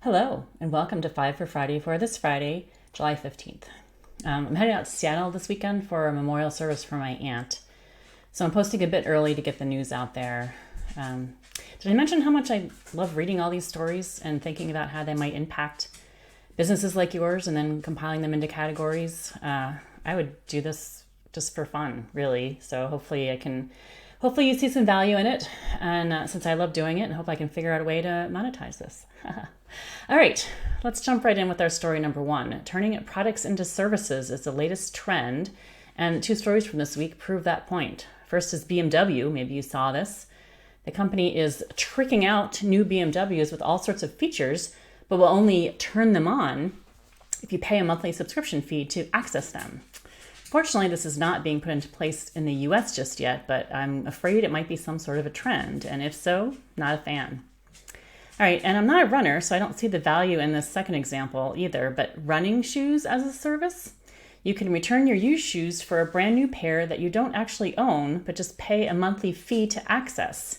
Hello, and welcome to 5 for Friday for this Friday, July 15th. I'm heading out to Seattle this weekend for a memorial service for my aunt. So I'm posting a bit early to get the news out there. Did I mention how much I love reading all these stories and thinking about how they might impact businesses like yours and then compiling them into categories? I would do this just for fun, really. So hopefully you see some value in it. And since I love doing it, I hope I can figure out a way to monetize this. All right, let's jump right in with our story number one. Turning products into services is the latest trend, and two stories from this week prove that point. First is BMW. Maybe you saw this. The company is tricking out new BMWs with all sorts of features, but will only turn them on if you pay a monthly subscription fee to access them. Fortunately, this is not being put into place in the US just yet, but I'm afraid it might be some sort of a trend, and if so, not a fan. All right, and I'm not a runner, so I don't see the value in this second example either, but running shoes as a service? You can return your used shoes for a brand new pair that you don't actually own, but just pay a monthly fee to access.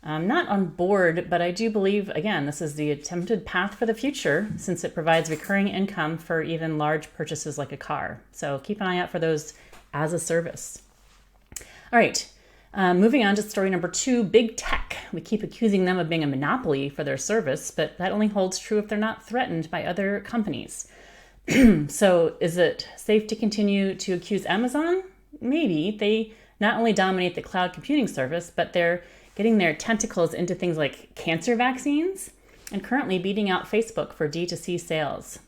I'm not on board, but I do believe, again, this is the attempted path for the future since it provides recurring income for even large purchases like a car. So keep an eye out for those as a service. All right. Moving on to story number two, big tech. We keep accusing them of being a monopoly for their service, but that only holds true if they're not threatened by other companies. So is it safe to continue to accuse Amazon? Maybe. They not only dominate the cloud computing service, but they're getting their tentacles into things like cancer vaccines and currently beating out Facebook for D2C sales.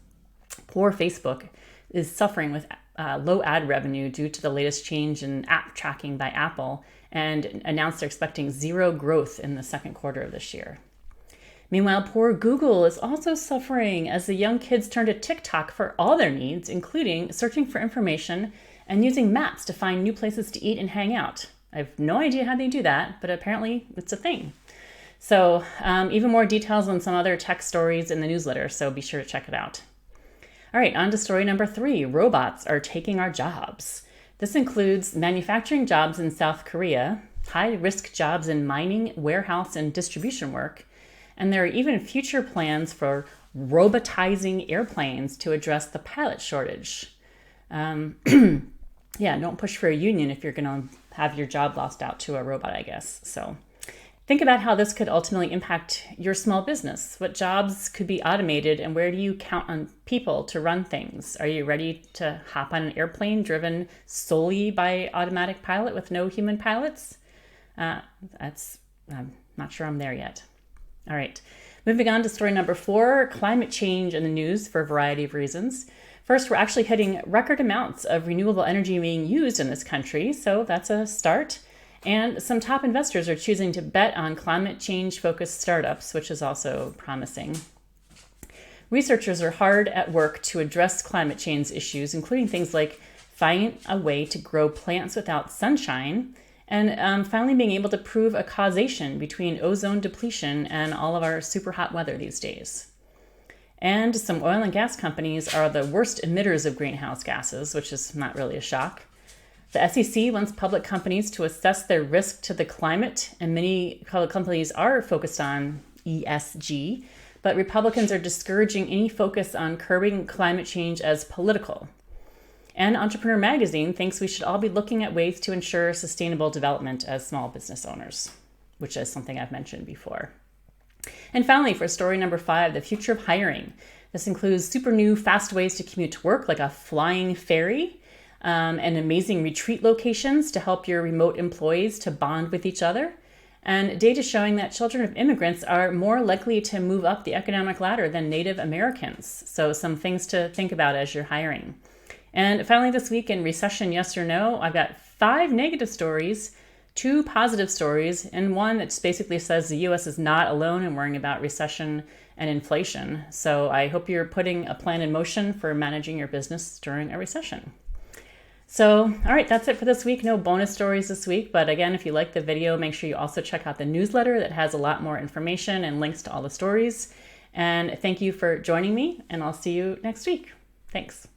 Poor Facebook is suffering with low ad revenue due to the latest change in app tracking by Apple, and announced they're expecting zero growth in the second quarter of this year. Meanwhile, poor Google is also suffering as the young kids turn to TikTok for all their needs, including searching for information and using maps to find new places to eat and hang out. I have no idea how they do that, but apparently it's a thing. So even more details on some other tech stories in the newsletter, so be sure to check it out. All right, on to story number three. Robots are taking our jobs. This includes manufacturing jobs in South Korea, high-risk jobs in mining, warehouse, and distribution work, and there are even future plans for robotizing airplanes to address the pilot shortage. Yeah, don't push for a union if you're going to have your job lost out to a robot, I guess. So think about how this could ultimately impact your small business. What jobs could be automated, and where do you count on people to run things? Are you ready to hop on an airplane driven solely by automatic pilot with no human pilots? I'm not sure I'm there yet. All right, moving on to story number four, climate change in the news for a variety of reasons. First, we're actually hitting record amounts of renewable energy being used in this country, so that's a start. And some top investors are choosing to bet on climate change-focused startups, which is also promising. Researchers are hard at work to address climate change issues, including things like finding a way to grow plants without sunshine, and finally being able to prove a causation between ozone depletion and all of our super hot weather these days. And some oil and gas companies are the worst emitters of greenhouse gases, which is not really a shock. The SEC wants public companies to assess their risk to the climate, and many public companies are focused on ESG, but Republicans are discouraging any focus on curbing climate change as political. And Entrepreneur Magazine thinks we should all be looking at ways to ensure sustainable development as small business owners, which is something I've mentioned before. And finally, for story number five, the future of hiring. This includes super new, fast ways to commute to work, like a flying ferry, and amazing retreat locations to help your remote employees to bond with each other. And data showing that children of immigrants are more likely to move up the economic ladder than Native Americans. So some things to think about as you're hiring. And finally, this week in Recession Yes or No, I've got 5 negative stories, 2 positive stories, and one that just basically says the U.S. is not alone in worrying about recession and inflation. So I hope you're putting a plan in motion for managing your business during a recession. So, all right, that's it for this week. No bonus stories this week. But again, if you like the video, make sure you also check out the newsletter that has a lot more information and links to all the stories. And thank you for joining me, and I'll see you next week. Thanks.